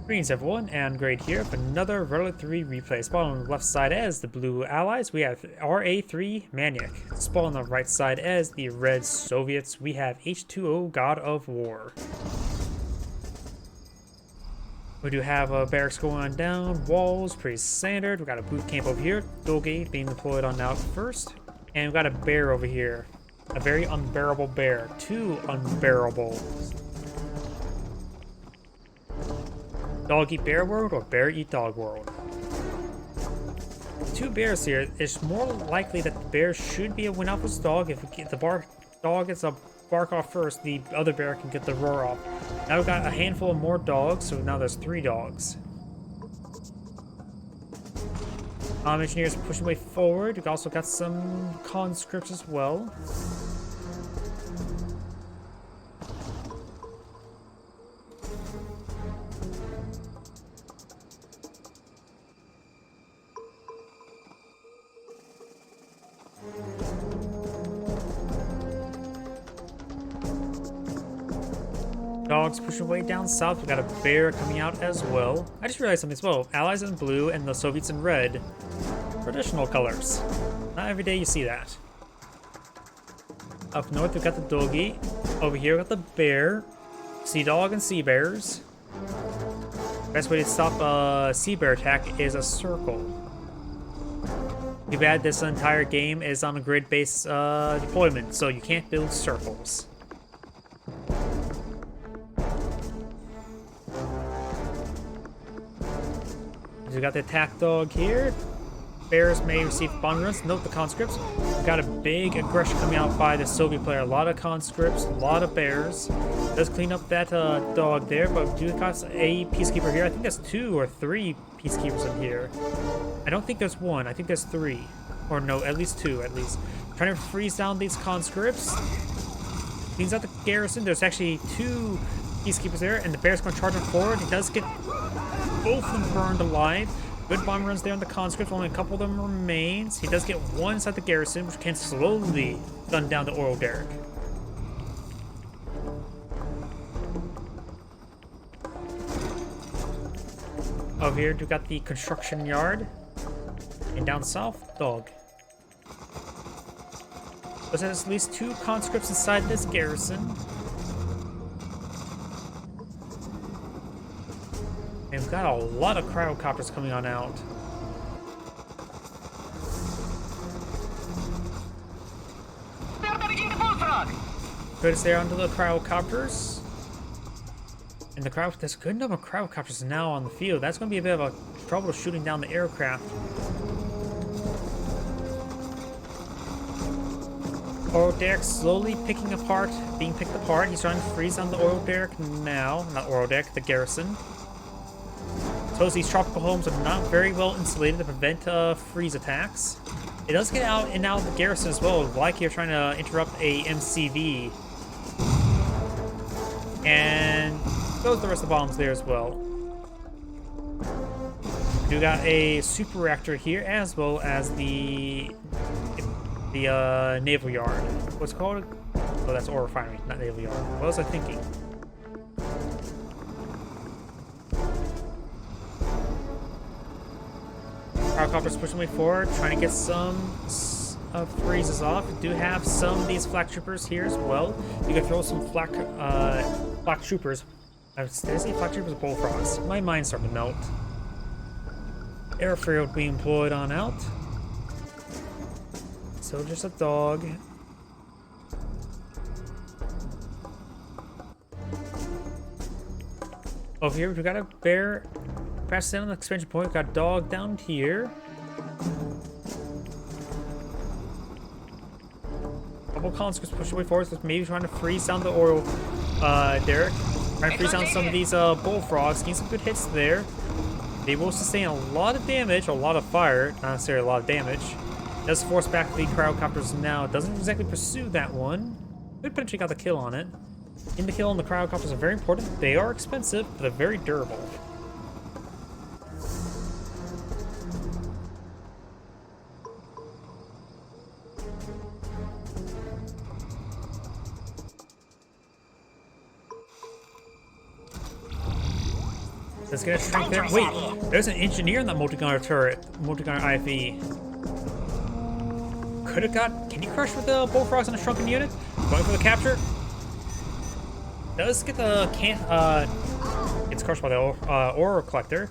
Greetings everyone, and Great here for another RA3 replay. Spawn on the left side as the blue allies, we have RA3Maniek. Spawn on the right side as the red Soviets, we have H2OGoDoFWaR. We do have barracks going on down, walls, pretty standard. We got a boot camp over here, Doge being deployed on out first. And we got a bear over here. A very unbearable bear. Two unbearable. Dog eat bear world or bear eat dog world. Two bears here. It's more likely that the bear should be a win off this dog. If the dog gets a bark off first, the other bear can get the roar off. Now we've got a handful of more dogs, so now there's 3 dogs. Engineers pushing way forward. We've also got some conscripts as well. Dogs pushing way down south. We got a bear coming out as well. I just realized something as well. Allies in blue and the Soviets in red. Traditional colors. Not every day you see that. Up north we've got the doggy. Over here we've got the bear. Sea dog and sea bears. Best way to stop a sea bear attack is a circle. Too bad this entire game is on a grid-based deployment, so you can't build circles. We got the attack dog here. Bears may receive bomb runs. Note the conscripts. We got a big aggression coming out by the Soviet player. A lot of conscripts, a lot of bears. Let's clean up that dog there, but we do got a peacekeeper here. I think there's 2 or 3 peacekeepers in here. I don't think there's 1. I think there's 3. Or no, at least 2 at least. Trying to freeze down these conscripts. Cleans out the garrison. There's actually 2 peacekeepers there, and the bear's going to charge him forward. He does get both of them burned alive. Good bomb runs there on the conscripts. Only a couple of them remains. He does get 1 inside the garrison, which can slowly gun down the oil derrick. Over here, we got the construction yard. And down south, dog. There's at least 2 conscripts inside this garrison. And we've got a lot of cryocopters coming on out. Good to stay onto the cryocopters. And there's a good number of cryocopters now on the field. That's going to be a bit of a trouble shooting down the aircraft. Oil derrick slowly being picked apart. He's trying to freeze on the oil derrick now. Not oil derrick, the garrison. So these tropical homes are not very well insulated to prevent freeze attacks. It does get out and out of the garrison as well, like you're trying to interrupt a MCV. And those are the rest of the bombs there as well. We got a super reactor here as well as the naval yard. What's it called? Oh, that's oil refinery, not naval yard. What was I thinking? Cryocopters pushing way forward, trying to get some freezes off. We do have some of these flak troopers here as well. You can throw some flak troopers. Did I say flak troopers or bullfrogs? My mind's starting to melt. Airfield being employed on out. So just a dog. Over here, we've got a bear. Crash down on the expansion point. We've got a dog down here. Couple conscripts pushing way forward, so maybe trying to freeze down the oil derrick. Trying to freeze down some of these bullfrogs. Getting some good hits there. They will sustain a lot of damage, a lot of fire, not necessarily a lot of damage. Does force back the cryocopters now. Doesn't exactly pursue that one. Could potentially got the kill on it. And the kill on the cryocopters are very important. They are expensive, but they're very durable. Let's get a strength there. Wait, there's an engineer in that multi-gunner turret, multi-gunner IFE. Could have got. Can you crush with the bullfrogs on a shrunken unit? Going for the capture. Does get the it's crushed by the ore collector,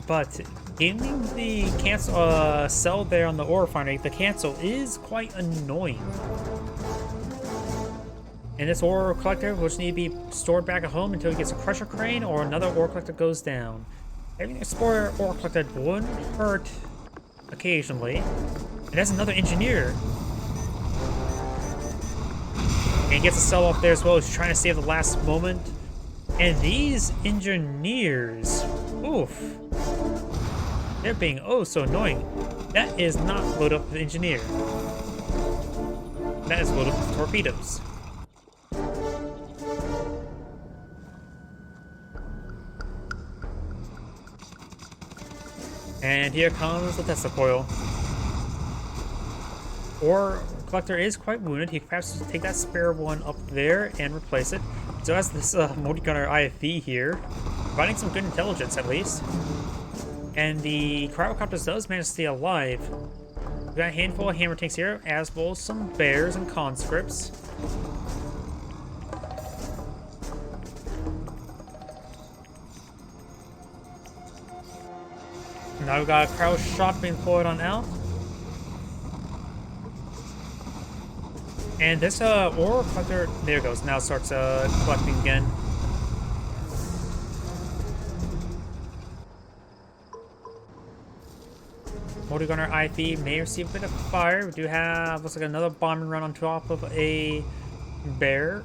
but gaining the cancel cell there on the ore refinery, the cancel is quite annoying. And this ore collector will just need to be stored back at home until he gets a crusher crane or another ore collector goes down. Having a spore ore collector wouldn't hurt occasionally. And that's another engineer. And he gets a sell off there as well. He's trying to save the last moment. And these engineers, oof, they're being oh so annoying. That is not load up the engineer. That is load up the torpedoes. And here comes the Tesla coil. Ore collector is quite wounded. He perhaps take that spare one up there and replace it. So as this multi-gunner IFV here, providing some good intelligence at least. And the cryocopters does manage to stay alive. We've got a handful of hammer tanks here, as well as some bears and conscripts. Now we've got a crowd shot being deployed on out. And this ore collector, there it goes, now starts collecting again. Multi-gunner IV may receive a bit of fire. We do have, looks like another bombing run on top of a bear.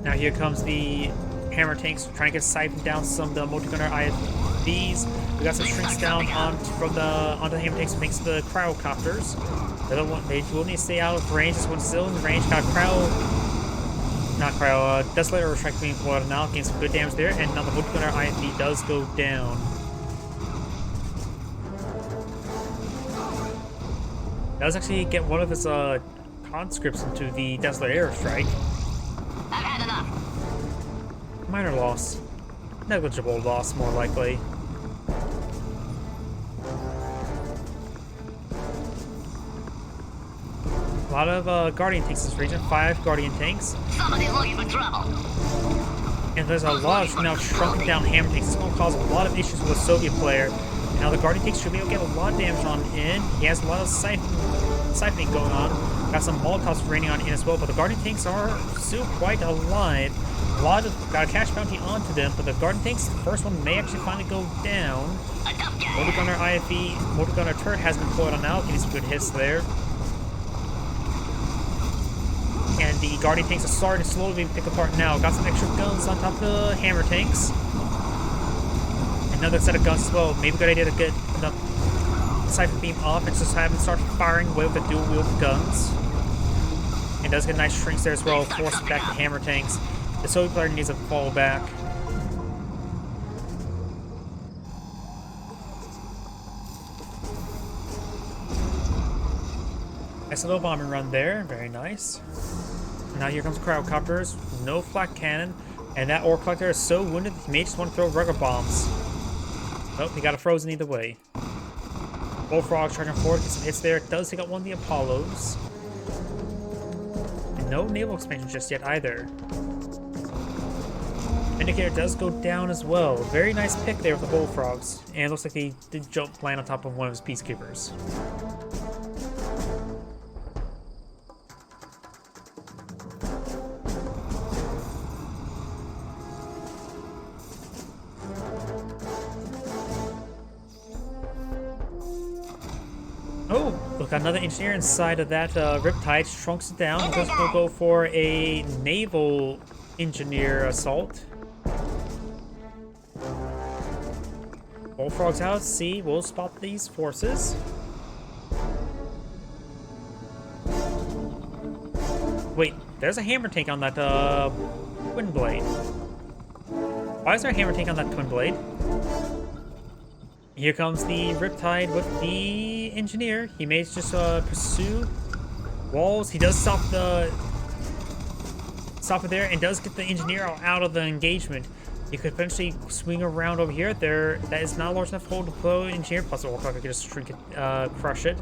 Now here comes the hammer tanks trying to get siphoned down some of the multi-gunner IFVs. We got some shrinks down onto the hammer tanks thanks to the cryocopters. The other one, they will need to stay out of range. This one's still in range. Got Desolator Strike being pulled out now, getting some good damage there, and now the multi-gunner IFV does go down. Does actually get one of his conscripts into the Desolator Airstrike. I've had enough. Minor loss. Negligible loss, more likely. A lot of Guardian tanks in this region. 5 Guardian tanks. Somebody's looking for trouble. And there's a lot of now shrunken down hammer tanks. It's going to cause a lot of issues with the Soviet player. And now the Guardian tanks should be able to get a lot of damage on in. He has a lot of siphoning going on. Got some Molotovs raining on in as well. But the Guardian tanks are still quite alive. A lot of got a cash bounty onto them. But the Guardian tanks, the first one may actually finally go down. Multi-gunner IFV, multi-gunner turret has been deployed on now. Getting some good hits there. And the Guardian tanks are starting to slowly being picked apart now. Got some extra guns on top of the hammer tanks. Another set of guns as well. Maybe a good idea to get the Siphon Beam off and just have them start firing away with the dual wield guns. And does get nice shrinks there as well, forcing back the hammer tanks. The Soviet player needs to fall back. Nice little bombing run there, very nice. Now here comes cryocopters, no flak cannon, and that ore collector is so wounded that he may just want to throw rugger bombs. Oh, he got a frozen either way. Bullfrog charging forward, gets some hits there. It does take out one of the Apollos. And no naval expansion just yet either. Indicator does go down as well. Very nice pick there with the Bullfrogs. And it looks like he did jump land on top of one of his peacekeepers. Oh, look, another engineer inside of that Riptide shrunks it down. We'll just go for a naval engineer assault. Bullfrogs out at sea. We'll spot these forces. Wait, there's a hammer tank on that twin blade. Why is there a hammer tank on that twin blade? Here comes the Riptide with the engineer. He may just pursue walls. He does stop it there and does get the engineer out of the engagement. You could potentially swing around over here. That is not large enough hole to blow engineer. Plus, the Warclock could just shrink it, crush it.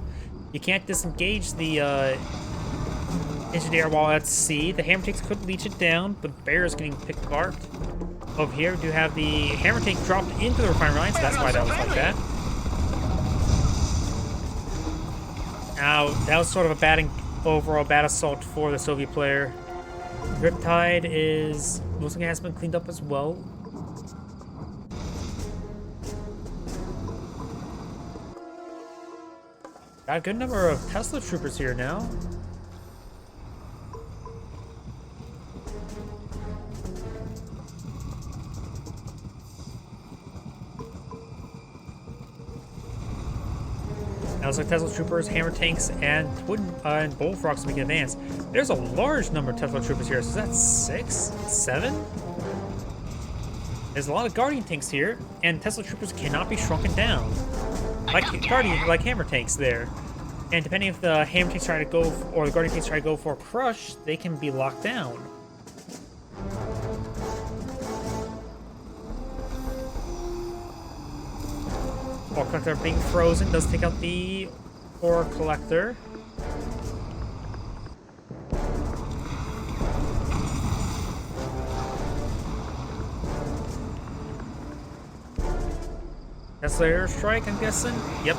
You can't disengage the engineer while at sea. The hammer tanks could leech it down. The bear is getting picked apart. Over here, we do have the hammer tank dropped into the refinery line, so that's why that was like that. Now, that was sort of a overall bad assault for the Soviet player. Riptide looks like it has been cleaned up as well. Got a good number of Tesla troopers here now. Now it's like Tesla troopers, hammer tanks, and bullfrogs making advance. There's a large number of Tesla troopers here. So is that 6, 7? There's a lot of guardian tanks here, and Tesla troopers cannot be shrunken down like hammer tanks there. And depending if the hammer tanks try to go or the guardian tanks try to go for a crush, they can be locked down. Ore collector being frozen does take out the ore collector. Tesla airstrike, I'm guessing? Yep.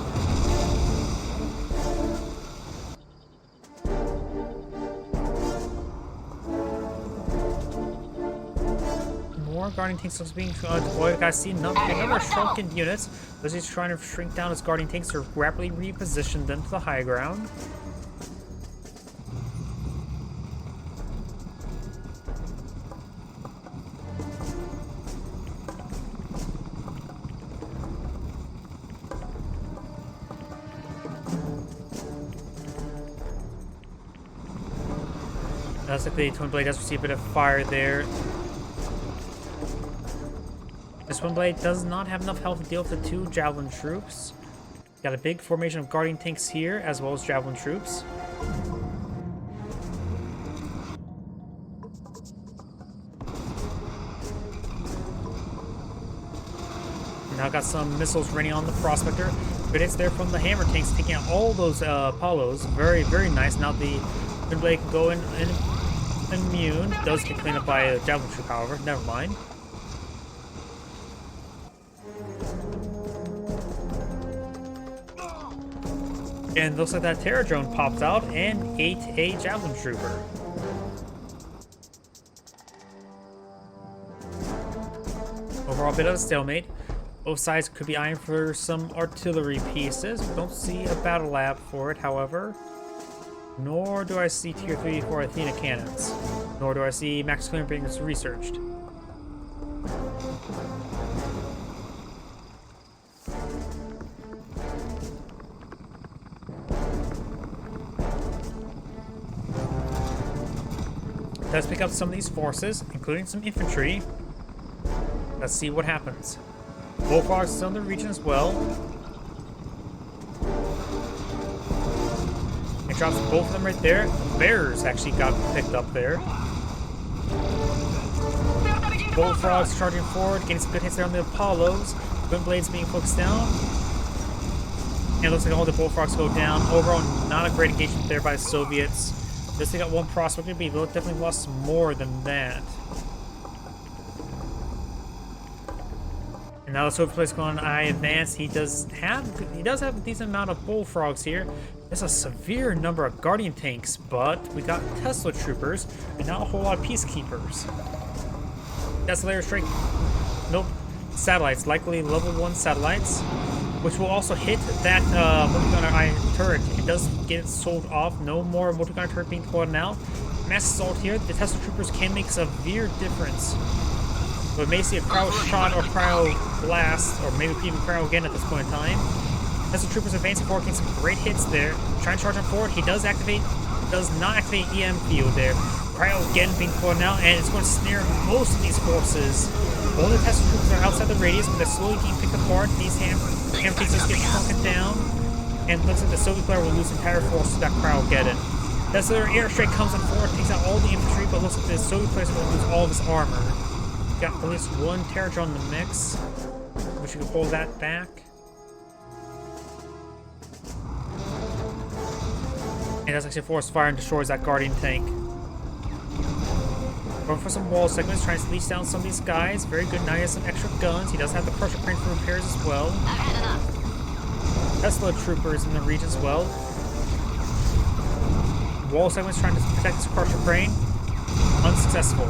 More guardian tanks are being deployed. I see another shrunken units. As he's trying to shrink down his guardian tanks to rapidly reposition them to the high ground. Looks like the Twin Blade does receive a bit of fire there. This Twin Blade does not have enough health to deal with the 2 Javelin troops. Got a big formation of Guardian tanks here, as well as Javelin troops. Now got some missiles raining on the Prospector. But it's there from the hammer tanks, taking out all those Apollos. Very, very nice. Now the Twin Blade can go in immune. Does get cleaned up by a Javelin troop, however. Never mind. And looks like that Terror drone popped out and ate a Javelin trooper. Overall, a bit of a stalemate. Both sides could be eyeing for some artillery pieces. Don't see a battle lab for it, however. Nor do I see Tier 3 for Athena cannons. Nor do I see Max Cleaner being researched. Let's pick up some of these forces, including some infantry. Let's see what happens. Bullfrogs is in the region as well. It drops both of them right there. Bears actually got picked up there. Bullfrogs charging forward, getting some good hits there on the Apollos. Twin Blades being focused down. And it looks like all the Bullfrogs go down. Overall, not a great engagement there by the Soviets. They got one Prospector, but they definitely lost more than that. And now the Soviet player's going on I advance. He does have a decent amount of Bullfrogs here. There's a severe number of Guardian tanks, but we got Tesla troopers and not a whole lot of Peacekeepers. Tesla airstrike. Nope. Satellites, likely level 1 satellites, which will also hit that multi-gunner iron turret. It does get it sold off. No more multi-gunner turret being deployed now. Mass assault here. The Tesla troopers can make a severe difference. We may see a cryo shot or cryo blast, or maybe even cryo again at this point in time. Tesla troopers advancing forward, getting some great hits there. Trying to charge him forward. He does not activate EM field there. Cryo again being deployed now, and it's going to snare most of these forces. All the Tesla troopers are outside the radius, but they're slowly getting picked apart. These hammer tanks just get shrunken down, and it looks like the Soviet player will lose entire force to that cryo get it. Tesla airstrike comes on forward, takes out all the infantry, but looks like the Soviet player is going to lose all of his armor. got at least one Terror Drone in the mix. Wish you could pull that back. And that's actually force fire and destroys that Guardian tank. Going for some wall segments, trying to leash down some of these guys. Very good. Now he has some extra guns. He does have the Crusher Crane for repairs as well. I've had enough. Tesla troopers in the region as well. Wall segments trying to protect this Crusher Crane. Unsuccessful.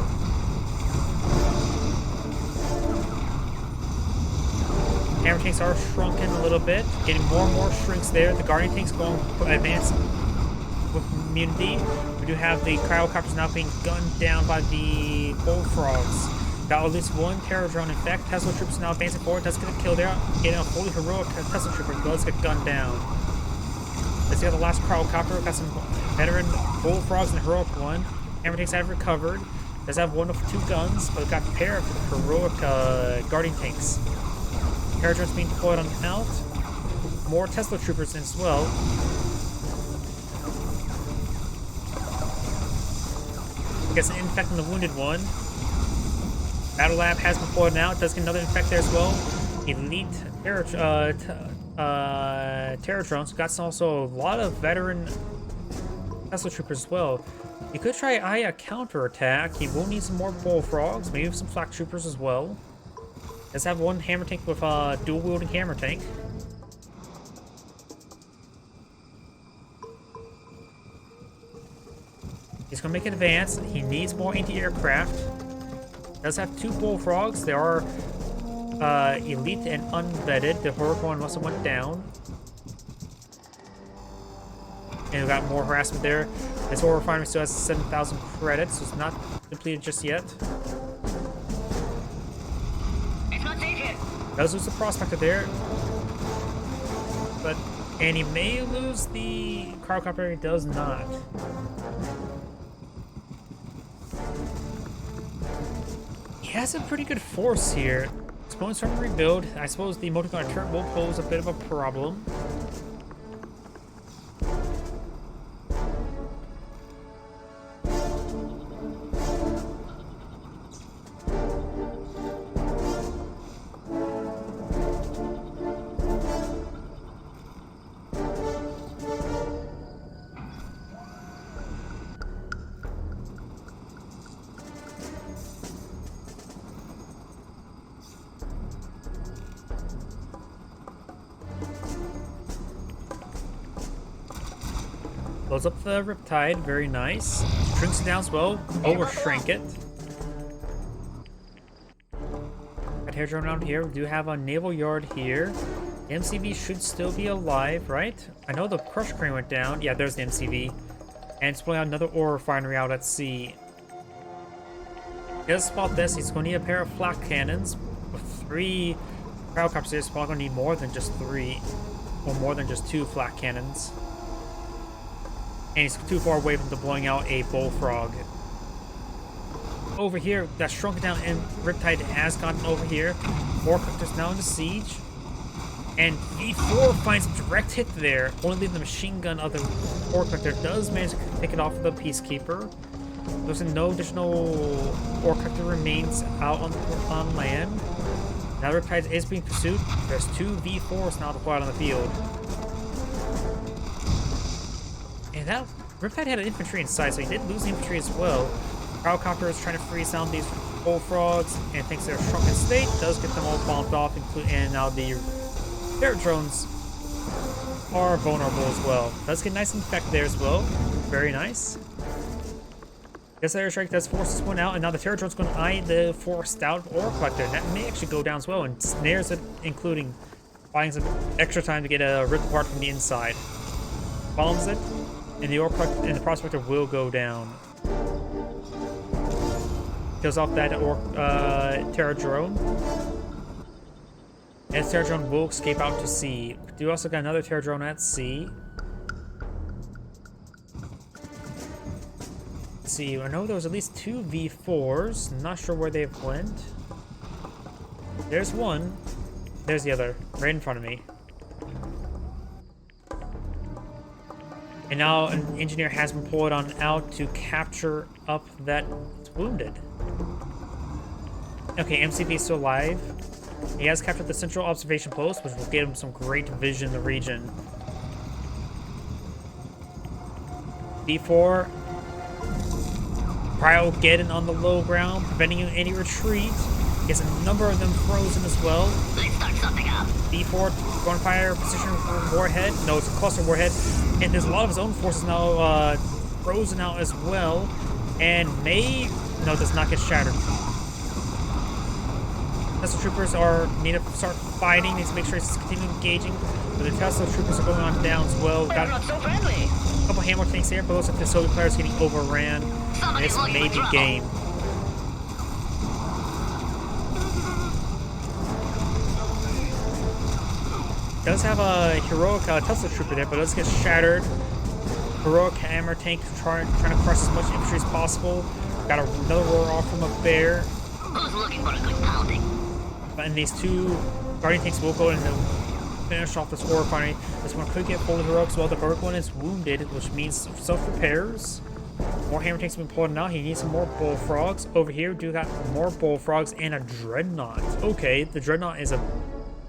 Hammer tanks are shrunken a little bit. Getting more and more shrinks there. The Guardian tanks going advanced with immunity. We do have the cryocopters now being gunned down by the bullfrogs. Got at least one Terror Drone in fact. Tesla troops now advancing forward. Does get a kill there. Getting a fully heroic Tesla trooper does get gunned down. Let's see how the last cryocopter. Got some veteran bullfrogs and a heroic one. Hammer tanks have recovered. Does have one of two guns, but got paired for the heroic Guardian tanks. Terror Drones being deployed on out. More Tesla troopers in as well. Gets an infect on the wounded one. Battle Lab has been deployed now. It does get another infect there as well. Elite Terror Drones. Got also a lot of veteran Tesla troopers as well. He could try a counterattack. He will need some more bullfrogs, maybe some flak troopers as well. Does have one hammer tank with a dual wielding hammer tank. He's going to make an advance. He needs more anti-aircraft. Does have two bullfrogs. They are elite and unvetted. The heroic one must have went down. And we got more harassment there. This ore refinery still has 7,000 credits, so it's not completed just yet. It's not safe here. Does lose the prospector there. And he may lose the cryocopter. He does not. He has a pretty good force here. Exponent's trying to rebuild. I suppose the multi-gun turret will pose a bit of a problem. Blows up the Riptide, very nice. Shrinks it down as well, over-shrink it. Got Terror Drone around here. We do have a naval yard here. The MCV should still be alive, right? I know the Crusher Crane went down. Yeah, there's the MCV. And it's pulling out another ore refinery out at sea. He does spot this. He's going to need a pair of flak cannons. With 3 cryocopters here, he's probably going to need more than just 3. Or more than just 2 flak cannons. And he's too far away from deploying out a bullfrog. Over here, that shrunk down and Riptide has gotten over here. More cryocopters now into siege. And V4 finds a direct hit there. Only leaving the machine gun of the Orcrafter does manage to pick it off of the Peacekeeper. There's no additional Orcrafter remains out on land. Now Riptide is being pursued. There's 2 V4s now deployed on the field. And that Riptide had an infantry inside, so he did lose the infantry as well. Crowcopter is trying to freeze down these bullfrogs and thinks they're shrunken state. Does get them all bombed off, and now the Terror Drones are vulnerable as well. Does get a nice infect there as well. Very nice. This airstrike does force this one out, and now the Terror Drone's going to eye the forced out Ore Collector. And that may actually go down as well, and snares it, including buying some extra time to get a ripped apart from the inside. Bombs it, and the Ore Collector and the Prospector will go down. Kills off that Terror Drone. And Terror Drone will escape out to sea. We do also got another Terror Drone at sea. Let's see, I know there was at least 2 V4s. Not sure where they've went. There's one. There's the other, right in front of me. And now an engineer has been pulled on out to capture up that wounded. Okay, MCP is still alive. He has captured the central observation post, which will give him some great vision in the region. D4. Cryogeddon on the low ground, preventing any retreat. Gets a number of them frozen as well. Let's start something up. D4 going fire position for warhead. No, it's a cluster warhead. And there's a lot of his own forces now frozen out as well. And May, no, does not get shattered. Tesla troopers need to start fighting. Need to make sure he's continuing engaging. But the Tesla troopers are going on down as well. They're not so friendly. A couple hammer tanks here, but looks like the Soviet players getting overran. This may be game. Does have a heroic Tesla trooper there, but does get shattered. Heroic hammer tank trying to crush as much infantry as possible. Got another roar off from a bear. Who's looking for a good pounding? And these two guardian tanks will go in and finish off this war finally. This one could get fully heroic as well. The heroic one is wounded, which means self-repairs. More hammer tanks have been pulled out. He needs some more bullfrogs. Over here, we do got more bullfrogs and a dreadnought. Okay, the dreadnought is a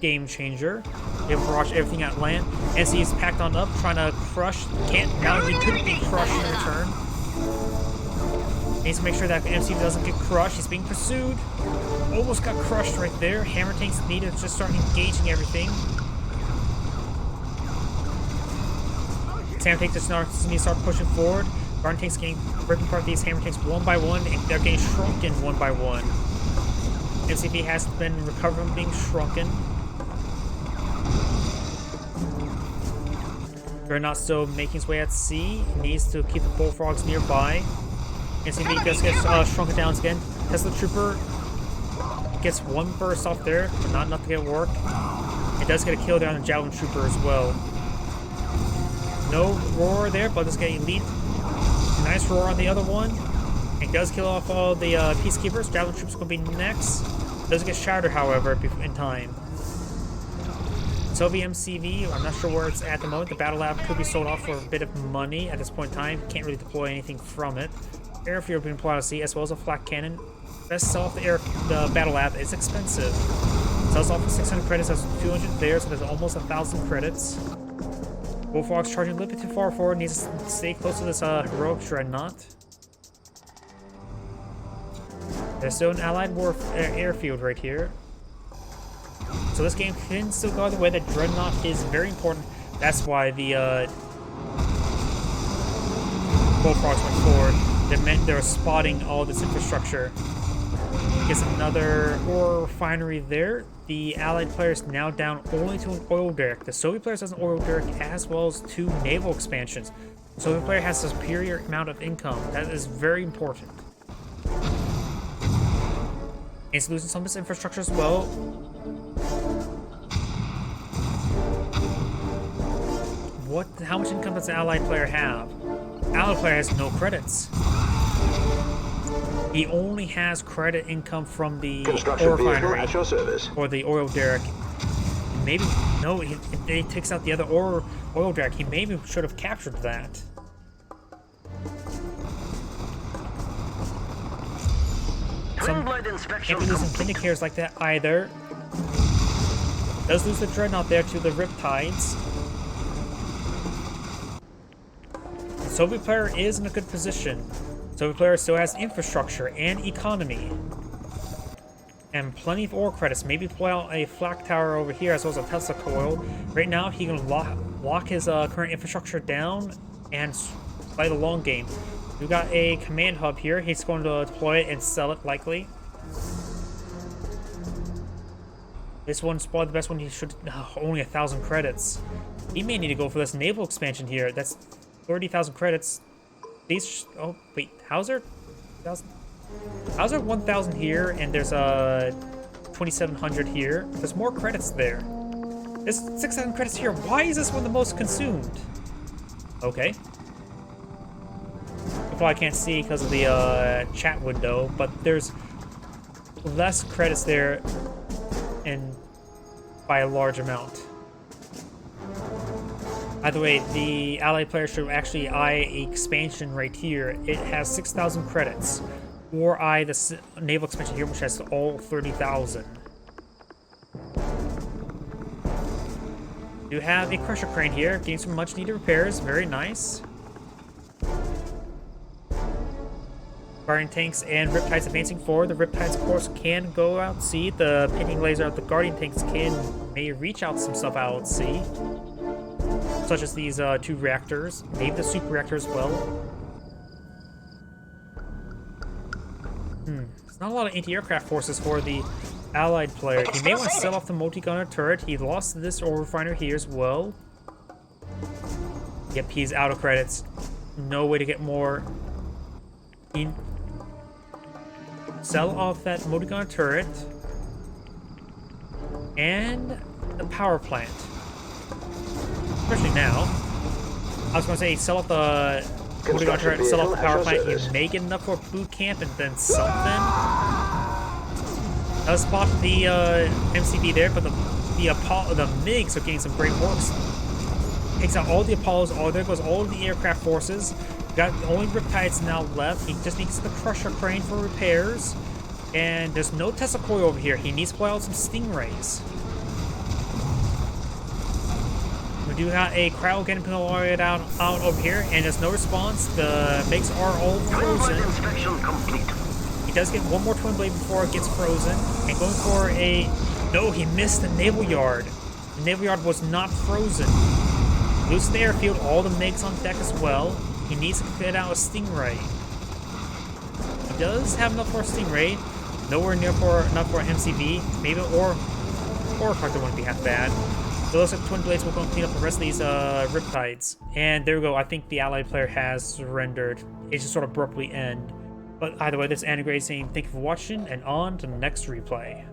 game changer. Able to rush everything at land. And so he's packed on up, trying to crush. Can't now. He could be crushed in return. Needs to make sure that MC doesn't get crushed. He's being pursued. Almost got crushed right there. Hammer tanks need to just start engaging everything. Hammer tanks just need to start pushing forward. Guardian tanks getting ripping apart these hammer tanks one by one, and they're getting shrunken one by one. MCP has been recovering from being shrunken. Dreadnought still making his way at sea. Needs to keep the bullfrogs nearby. MCP just gets shrunken down again. Tesla Trooper gets one burst off there, but not enough to get work. It does get a kill there on the Javelin Trooper as well. No roar there, but it's getting elite. Nice roar on the other one. It does kill off all the Peacekeepers. Javelin Trooper's going to be next. Doesn't get shattered, however, in time. Soviet MCV, I'm not sure where it's at the moment. The Battle Lab could be sold off for a bit of money at this point in time. Can't really deploy anything from it. Airfield being deployed out to sea, as well as a flak cannon. Best sell off the Battle Lab. It's expensive. Sells off for 600 credits. That's 200 there, so there's almost 1,000 credits. Bullfrog's charging a little bit too far forward. Needs to stay close to this heroic dreadnought. There's still an allied airfield right here. So this game can still go the way that dreadnought is very important. That's why the bullfrogs went forward. That meant they were spotting all this infrastructure. Gets another ore refinery there. The allied players now down only to an oil derrick. The Soviet players has an oil derrick as well as 2 naval expansions. The Soviet player has a superior amount of income. That is very important. It's losing some of its infrastructure as well. How much income does the allied player have? Allied player has no credits. He only has credit income from the oil refinery at your service. Or the oil derrick. Maybe no, he takes out the other oil derrick. He maybe should have captured that. Can't be losing Vindicators like that either. Does lose the Dreadnought there to the Riptides. The Soviet player is in a good position. The Soviet player still has infrastructure and economy. And plenty of ore credits. Maybe deploy out a flak tower over here as well as a Tesla coil. Right now, he can lock his current infrastructure down and play the long game. We've got a command hub here. He's going to deploy it and sell it, likely. This one's probably the best one. He should only 1,000 credits. He may need to go for this naval expansion here. That's 30,000 credits. These. Oh wait, how's there 1,000? How's there 1,000 here? And there's 2,700 here. There's more credits there. There's 6,000 credits here. Why is this one the most consumed? Okay. I can't see because of the chat window, but there's less credits there and by a large amount. By the way, the allied player should actually eye expansion right here. It has 6,000 credits. War Eye, the naval expansion here, which has all 30,000. You have a crusher crane here, getting some much needed repairs. Very nice. Guardian tanks and Riptides advancing forward. The Riptides, of course, can go out to sea. The pinning laser of the Guardian tanks may reach out some stuff out at sea, such as these 2 reactors, maybe the super reactor as well. There's not a lot of anti-aircraft forces for the allied player. He may want to sell off the multi-gunner turret. He lost this ore refiner here as well. Yep, he's out of credits. No way to get more. Sell off that multi-gunner turret and the power plant. Especially now. I was going to say sell off the multi-gunner turret and sell off the power plant. You may get enough for boot camp and then something. Does spot the MCV there, but the MiGs are getting some great works. Takes out all the Apollos. Oh, there goes all of the aircraft forces. Got only Riptides now left. He just needs the crusher crane for repairs. And there's no Tesla coil over here. He needs to play out some Stingrays. We do have a cryogen pilloried out over here, and there's no response. The MiGs are all frozen. Inspection complete. He does get one more twin blade before it gets frozen. And going for a... No, he missed the naval yard. The naval yard was not frozen. Losing the airfield, all the MiGs on deck as well. He needs to fit out a Stingray. He does have enough for a Stingray. Nowhere near enough for an MCV. Maybe or Carter wouldn't be half bad. So those twin blades will go and clean up the rest of these Riptides. And there we go. I think the allied player has surrendered. It just sort of abruptly end. But either way, this is Anagrade saying thank you for watching, and on to the next replay.